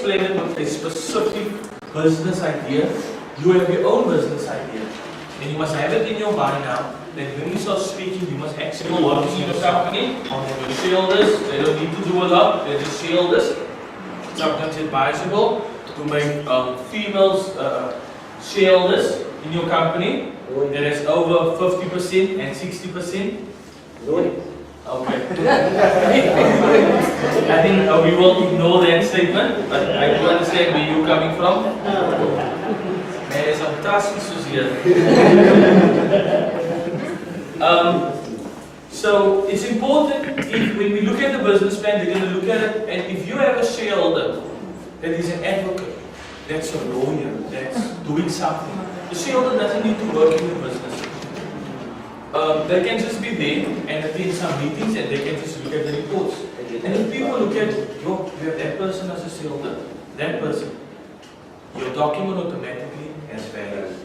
explain it with a specific business idea. You have your own business idea. And you must have it in your mind now that when you start speaking, you must actually work in your company. Your shareholders, they don't need to do a lot, they're just shareholders. Sometimes it's advisable to make females shareholders in your company. That is over 50% and 60%. Okay. I think we will ignore that statement, but I do understand where you're coming from. There is some trust issues here. So it's important when we look at the business plan, they're going to look at it, and if you have a shareholder that is an advocate, that's a lawyer, that's doing something, the shareholder doesn't need to work in the business. They can just be there and attend some meetings and they can just look at the reports. And if people look at, you have that person as a shareholder, that person, your document automatically has value.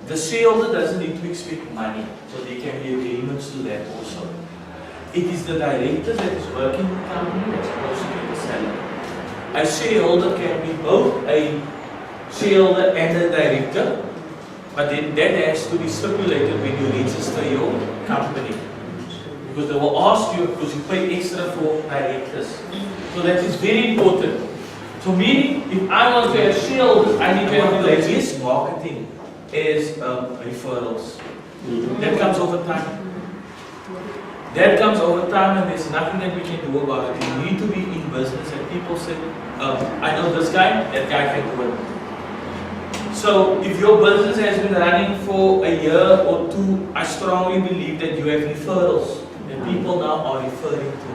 The shareholder doesn't need to expect money, so there can be agreements to that also. It is the director that is working in the company that's supposed to get the salary. A shareholder can be both a shareholder and a director, but then that has to be stipulated when you register your company. Because they will ask you, because you pay extra for directors. So that is very important. So meaning, if I want to have shareholders, I need to have the latest marketing as referrals. That comes over time. That comes over time and there's nothing that we can do about it. You need to be in business and people say, I know this guy, that guy can do it. So if your business has been running for a year or two, I strongly believe that you have referrals that people now are referring to.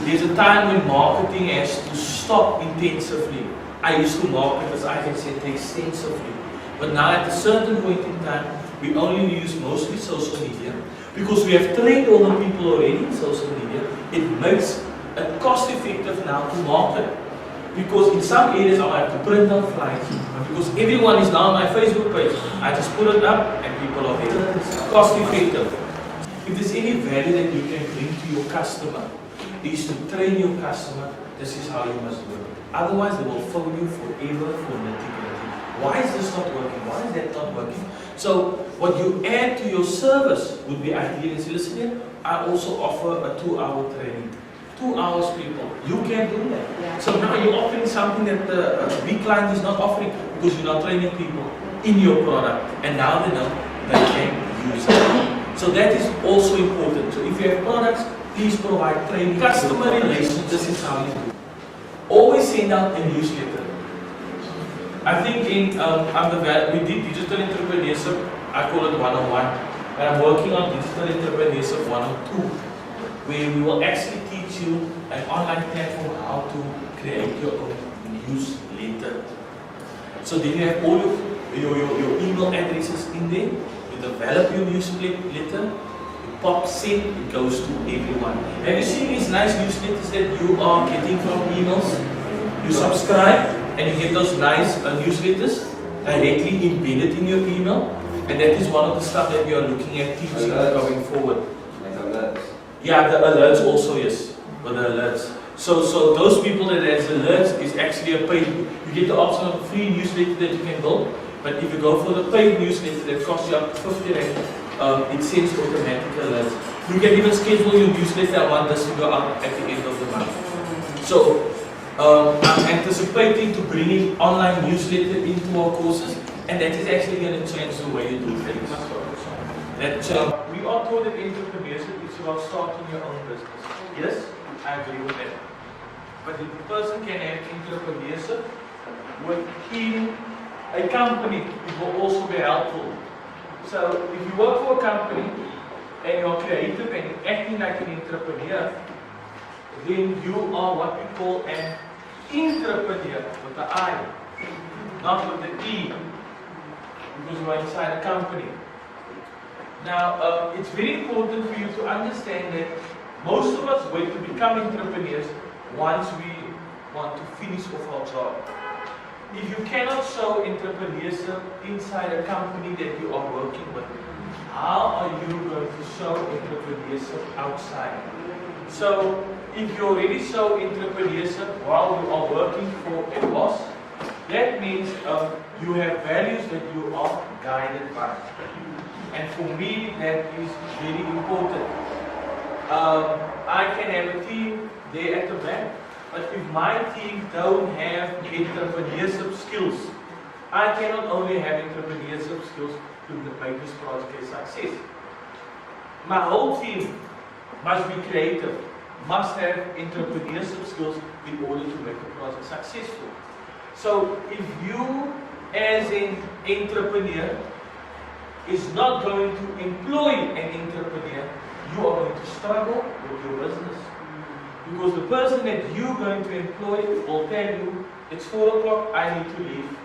There's a time when marketing has to stop intensively. I used to market, as I can say, extensively. But now at a certain point in time, we only use mostly social media. Because we have trained all the people already in social media, it makes it cost effective now to market. Because in some areas I have to print out flyers. Because everyone is now on my Facebook page. I just put it up and people are there. It's cost effective. If there's any value that you can bring to your customer, is to train your customer, this is how you must do it. Otherwise they will phone you forever for nitty-gritty. Why is this not working? Why is that not working? So what you add to your service would be ideal. Say, listen here, I also offer a 2-hour training. 2 hours, people. You can do that. Yeah. So now you're offering something that the big client is not offering because you're not training people in your product. And now they know they can use it. So that is also important. So if you have products, please provide training. Customer relations, this is how you do it. Always send out a newsletter. I think in we did digital entrepreneurship, I call it 101. And I'm working on digital entrepreneurship 102. Where we will actually teach you an online platform how to create your own newsletter. So then you have all your email addresses in there, you develop your newsletter, you pop send, it goes to everyone. Have you seen these nice newsletters that you are getting from emails? You subscribe and you get those nice newsletters directly embedded in your email, and that is one of the stuff that we are looking at teaching going forward. Yeah, the alerts also, yes, with the alerts. So those people that has alerts is actually a paid. You get the option of a free newsletter that you can build, but if you go for the paid newsletter that costs you up to 50 Rand, it sends automatic alerts. You can even schedule your newsletter. I want this to go out at the end of the month. So I'm anticipating to bring in online newsletter into our courses, and that is actually going to change the way you do things. We are taught that entrepreneurship is about starting your own business. Yes, I agree with that. But if the person can have entrepreneurship within a company, it will also be helpful. So if you work for a company and you're creative and you're acting like an entrepreneur, then you are what we call an entrepreneur with the I, not with the E, because you are inside a company. Now, it's very important for you to understand that most of us wait to become entrepreneurs once we want to finish off our job. If you cannot show entrepreneurship inside a company that you are working with, how are you going to show entrepreneurship outside? So, if you already show entrepreneurship while you are working for a boss, that means you have values that you are guided by. And for me, that is very important. I can have a team there at the back, but if my team don't have entrepreneurship skills, I cannot only have entrepreneurship skills to make this project a success. My whole team must be creative, must have entrepreneurship skills in order to make the project successful. So if you as an entrepreneur is not going to employ an entrepreneur, you are going to struggle with your business. Because the person that you're going to employ will tell you, it's 4 o'clock, I need to leave.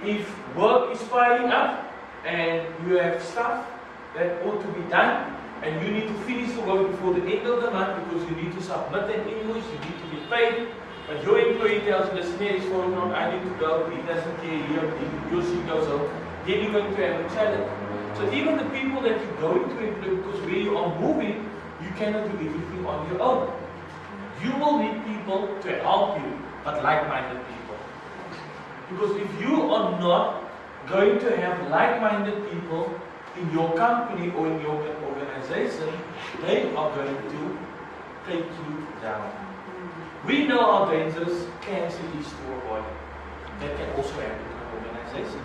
If work is piling up and you have stuff that ought to be done and you need to finish the work before the end of the month because you need to submit an invoice, you need to be paid, but your employee tells you, listen, it's 4 o'clock, I need to go, he doesn't care, he or she goes home, then you're going to have a challenge. So even the people that you're going to employ, because where you are moving, you cannot do everything on your own. You will need people to help you, but like-minded people. Because if you are not going to have like-minded people in your company or in your organization, they are going to take you down. We know how dangerous cancer is to a body. That can also happen to an organization.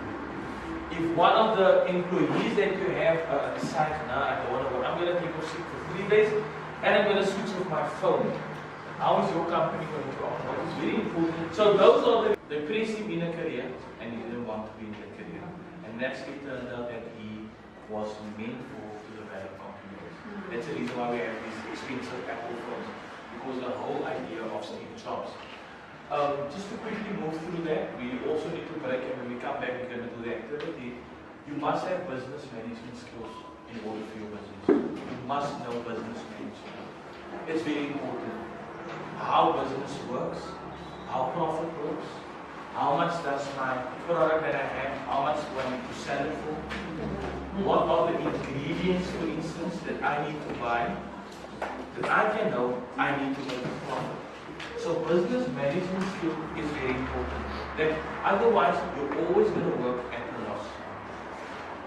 If one of the employees that you have decides, nah, I don't want to work, I'm going to take off sick for 3 days and I'm going to switch off my phone. How is your company going to operate? It's very important. So those are they placed him in a career and he didn't want to be in that career. And naturally it turned out that he was meant to develop computers. That's the reason why we have these expensive Apple phones. Because the whole idea of Steve Jobs. Just to quickly move through that, we also need to break, and when we come back we're going to do the activity. You must have business management skills in order for your business. You must know business management. It's very important. How business works, how profit works, how much does my product that I have, how much do I need to sell it for, what are the ingredients, for instance, that I need to buy, that I can know I need to make a profit. So business management skill is very important. That otherwise you're always going to work at a loss.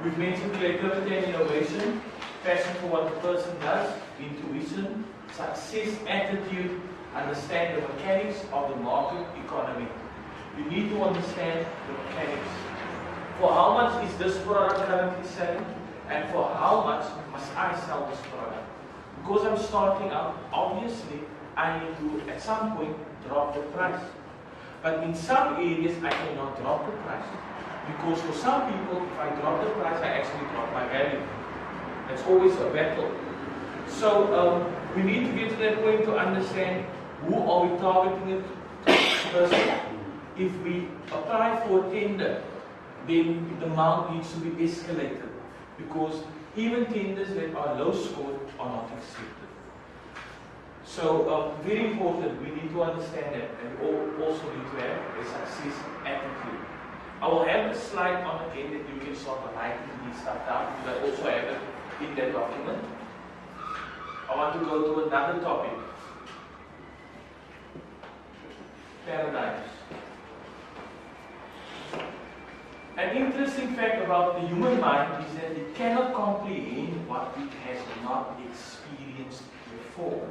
We've mentioned creativity and innovation, passion for what the person does, intuition, success attitude, understand the mechanics of the market economy. You need to understand the mechanics. For how much is this product currently selling, and for how much must I sell this product? Because I'm starting out, obviously, I need to, at some point, drop the price. But in some areas, I cannot drop the price. Because for some people, if I drop the price, I actually drop my value. That's always a battle. So, we need to get to that point to understand who are we targeting it first. If we apply for a tender, then the amount needs to be escalated. Because even tenders that are low scored are not accepted. So, very important, we need to understand that, and we also need to have a success attitude. I will have a slide on again that you can start writing these stuff down, because I also have it in that document. I want to go to another topic. Paradigms. An interesting fact about the human mind is that it cannot comprehend what it has not experienced before.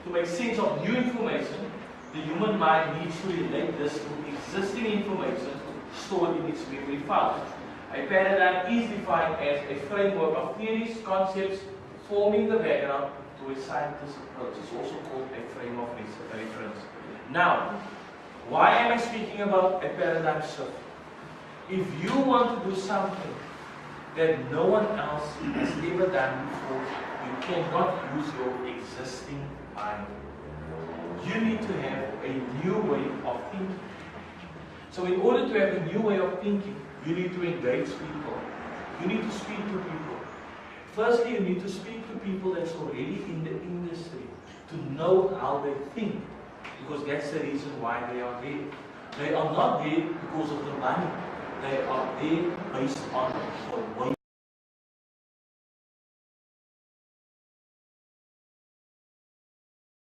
To make sense of new information, the human mind needs to relate this to existing information stored in its memory file. A paradigm is defined as a framework of theories, concepts, forming the background to a scientist's approach. It's also called a frame of reference. Now, why am I speaking about a paradigm shift? If you want to do something that no one else has ever done before, you cannot use your existing mind. You need to have a new way of thinking. So in order to have a new way of thinking, you need to engage people. You need to speak to people. Firstly, you need to speak to people that's already in the industry to know how they think. Because that's the reason why they are there. They are not there because of the money. They are there based on the way